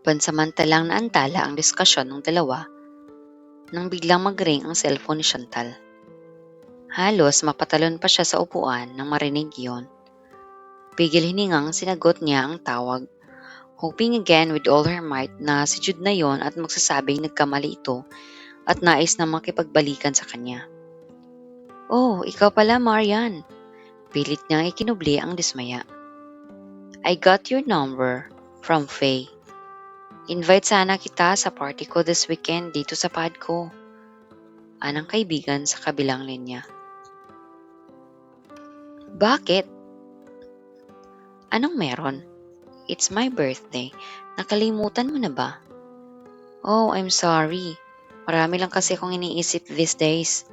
Pansamantalang naantala ang diskusyon ng dalawa nang biglang mag-ring ang cellphone ni Chantal. Halos mapatalon pa siya sa upuan nang marinig iyon. Pigil hiningang sinagot niya ang tawag, hoping again with all her might na si Jude na yon at magsasabing nagkamali ito at nais na makipagbalikan sa kanya. Oh, ikaw pala, Marian. Pilit niyang ikinubli ang dismaya. I got your number from Faye. Invite sana kita sa party ko this weekend dito sa pad ko. Anang kaibigan sa kabilang linya. Bakit? Anong meron? It's my birthday. Nakalimutan mo na ba? Oh, I'm sorry. Marami lang kasi akong iniisip these days.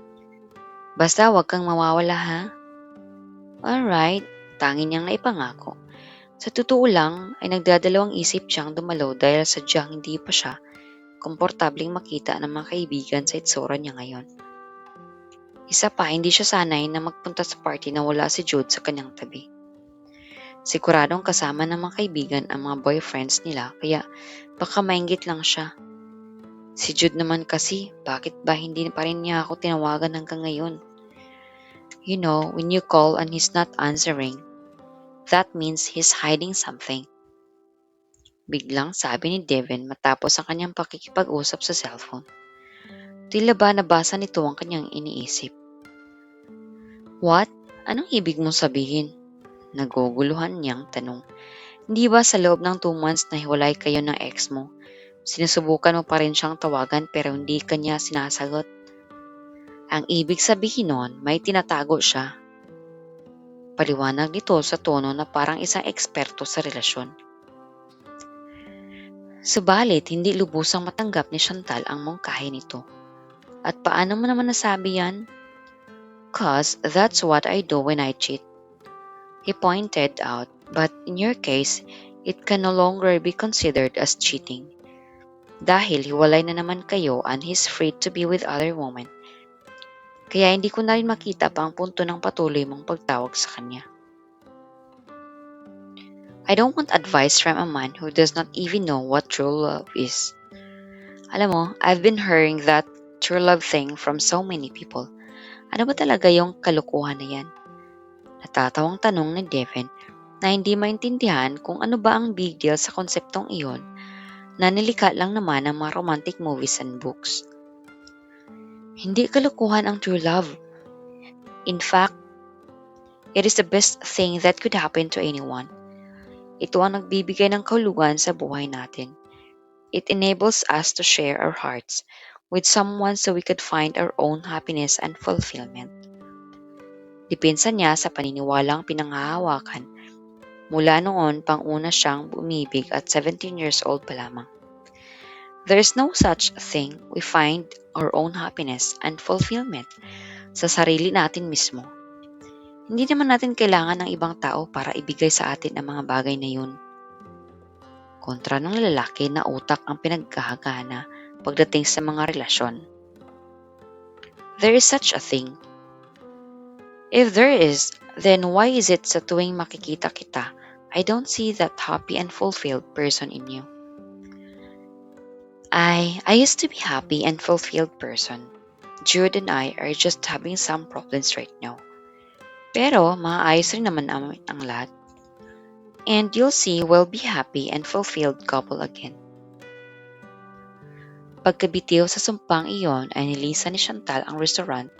Basta wag kang mawawala ha. Alright, tangin niyang naipangako. Sa totoo lang ay nagdadalawang isip siyang dumalo dahil sadyang hindi pa siya komportabling makita ng mga kaibigan sa itsura niya ngayon. Isa pa, hindi siya sanay na magpunta sa party na wala si Jude sa kanyang tabi. Siguradong kasama ng mga kaibigan ang mga boyfriends nila kaya baka mainggit lang siya. Si Jude naman kasi, bakit ba hindi pa rin niya ako tinawagan hanggang ngayon? You know, when you call and he's not answering, that means he's hiding something. Biglang sabi ni Devin matapos ang kanyang pakikipag-usap sa cellphone. Tila ba nabasa nito ang kanyang iniisip? What? Anong ibig mong sabihin? Naguguluhan niyang tanong. Hindi ba sa loob ng 2 months na hiwalay kayo ng ex mo, sinusubukan mo pa rin siyang tawagan pero hindi kanya sinasagot? Ang ibig sabihin nun, may tinatago siya. Paliwanag nito sa tono na parang isang eksperto sa relasyon. Subalit, hindi lubusang matanggap ni Chantal ang mungkahi nito. At paano mo naman nasabi yan? Cause that's what I do when I cheat. He pointed out, but in your case, it can no longer be considered as cheating. Dahil hiwalay na naman kayo and he's free to be with other women. Kaya hindi ko na rin makita pa ang punto ng patuloy mong pagtawag sa kanya. I don't want advice from a man who does not even know what true love is. Alam mo, I've been hearing that true love thing from so many people. Ano ba talaga yung kalukuhan na yan? Natatawang tanong ni Devin na hindi maintindihan kung ano ba ang big deal sa konseptong iyon na nilikha lang naman ng mga romantic movies and books. Hindi kalukuhan ang true love. In fact, it is the best thing that could happen to anyone. Ito ang nagbibigay ng kahulugan sa buhay natin. It enables us to share our hearts with someone so we could find our own happiness and fulfillment. Dipinsa niya sa paniniwalang pinanghahawakan. Mula noon pang una siyang umibig at 17 years old pa lamang. There is no such thing. We find our own happiness and fulfillment sa sarili natin mismo. Hindi naman natin kailangan ng ibang tao para ibigay sa atin ang mga bagay na yun. Kontra ng lalaki na utak ang pinaghahagana pagdating sa mga relasyon. There is such a thing. If there is, then why is it sa tuwing makikita kita, I don't see that happy and fulfilled person in you? I used to be happy and fulfilled person. Jude and I are just having some problems right now. Pero maayos rin naman ang lahat. And you'll see we'll be happy and fulfilled couple again. Pagkabitiw sa sumpang iyon ay nilisan ni Chantal ang restaurant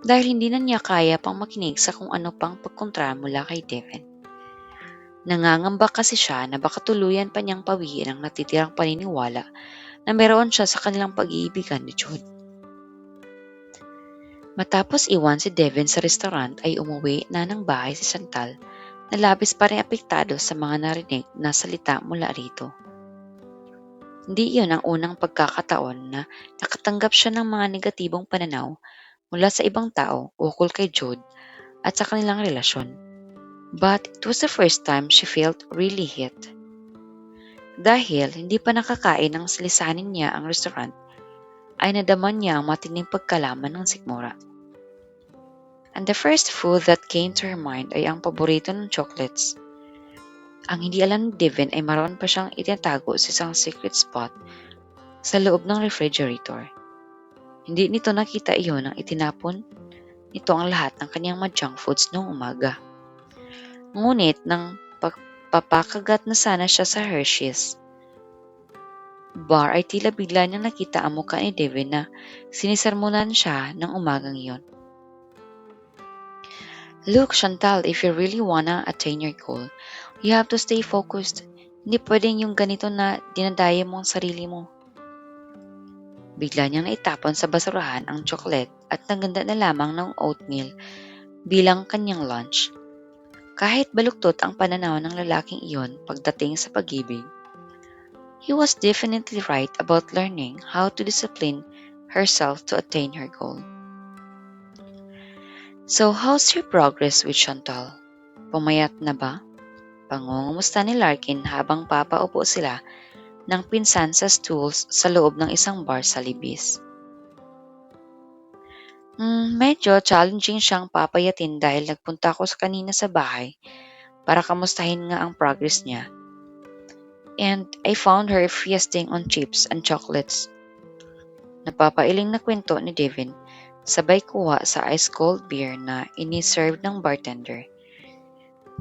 dahil hindi na niya kaya pang makinig sa kung ano pang pagkontra mula kay Devin. Nangangamba kasi siya na baka tuluyan pa niyang pawiin ang natitirang paniniwala na meron siya sa kanilang pag-iibigan ni Jude. Matapos iwan si Devin sa restaurant ay umuwi na ng bahay si Chantal na labis pa rin apektado sa mga narinig na salita mula rito. Hindi iyon ang unang pagkakataon na nakatanggap siya ng mga negatibong pananaw mula sa ibang tao ukol kay Jude at sa kanilang relasyon. But it was the first time she felt really hit. Dahil hindi pa nakakain ng silisanin niya ang restaurant, ay nadaman niya ang matinding pagkalaman ng sikmura. And the first food that came to her mind ay ang paborito ng chocolates. Ang hindi alam ni Devin ay maroon pa siyang itinatago sa isang secret spot sa loob ng refrigerator. Hindi nito nakita iyon nang itinapon nito ang lahat ng kanyang mga junk foods noong umaga. Ngunit nang papakagat na sana siya sa Hershey's bar ay tila bigla niyang nakita ang mukha ni Devin na sinisermonan siya ng umagang iyon. Look, Chantal, if you really wanna attain your goal, you have to stay focused. Hindi pwedeng yung ganito na dinadaya mo ang sarili mo. Bigla niyang naitapon sa basurahan ang chocolate at naganda na lamang ng oatmeal bilang kanyang lunch. Kahit baluktot ang pananaw ng lalaking iyon pagdating sa pag-ibig, he was definitely right about learning how to discipline herself to attain her goal. So, how's your progress with Chantal? Pumayat na ba? Pangungumusta ni Larkin habang papaupo sila ng pinsan sa stools sa loob ng isang bar sa Libis. Medyo challenging siyang papayatin dahil nagpunta ako sa kanina sa bahay para kamustahin nga ang progress niya. And I found her feasting on chips and chocolates. Napapailing na kwento ni Devin, sabay kuha sa ice-cold beer na iniserve ng bartender.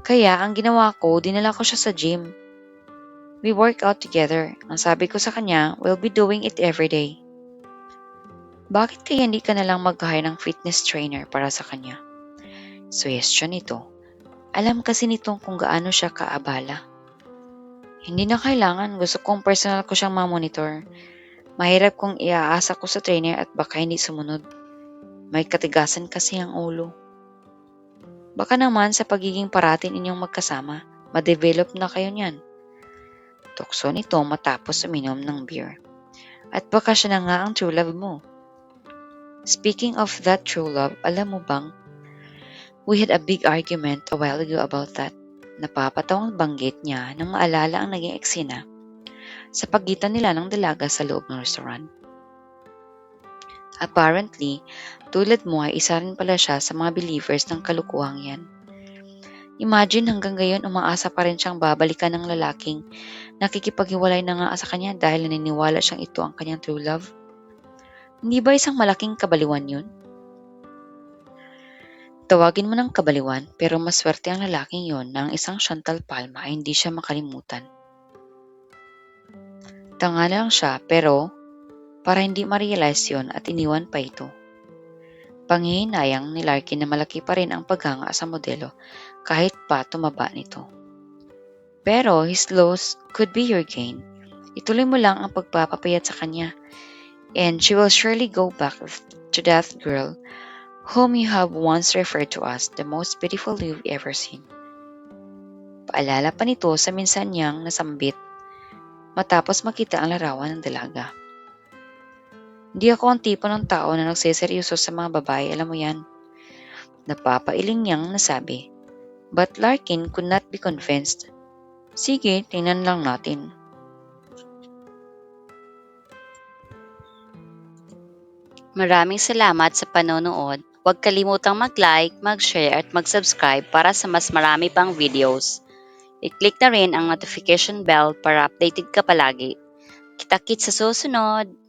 Kaya ang ginawa ko, dinala ko siya sa gym. We work out together. Ang sabi ko sa kanya, we'll be doing it every day. Bakit kaya hindi ka nalang mag-hire ng fitness trainer para sa kanya? Suggestion ito. Alam kasi nitong kung gaano siya kaabala. Hindi na kailangan. Gusto kong personal ko siyang ma-monitor. Mahirap kung iaasa ko sa trainer at baka hindi sumunod. May katigasan kasi ang ulo. Baka naman sa pagiging paratin inyong magkasama, ma-develop na kayo niyan. Tukso nito matapos uminom ng beer. At baka siya na nga ang true love mo. Speaking of that true love, alam mo bang, we had a big argument a while ago about that. Napapatawang banggit niya nang maalala ang naging eksena sa pagitan nila ng dalaga sa loob ng restaurant. Apparently, tulad mo ay isa rin pala siya sa mga believers ng kalukuhang yan. Imagine hanggang ngayon umaasa pa rin siyang babalikan ng lalaking nakikipaghiwalay na nga sa kanya dahil naniniwala siyang ito ang kanyang true love. Hindi ba isang malaking kabaliwan yun? Tawagin mo ng kabaliwan pero maswerte ang lalaking yon na ang isang Chantal Palma ay hindi siya makalimutan. Tanga lang siya pero para hindi ma-realize yon at iniwan pa ito. Panghihinayang ni Larkin na malaki pa rin ang paghanga sa modelo kahit pa tumaba nito. Pero his loss could be your gain. Ituloy mo lang ang pagpapapayat sa kanya and she will surely go back to that girl whom you have once referred to as the most beautiful you've ever seen. Paalala pa nito sa minsan niyang nasambit matapos makita ang larawan ng dalaga. Hindi ako ang tipo ng tao na nagseseryoso sa mga babae, alam mo yan. Napapailing niyang nasabi. But Larkin could not be convinced. Sige, tingnan lang natin. Maraming salamat sa panonood. Huwag kalimutang mag-like, mag-share at mag-subscribe para sa mas marami pang videos. I-click na rin ang notification bell para updated ka palagi. Kita-kits sa susunod!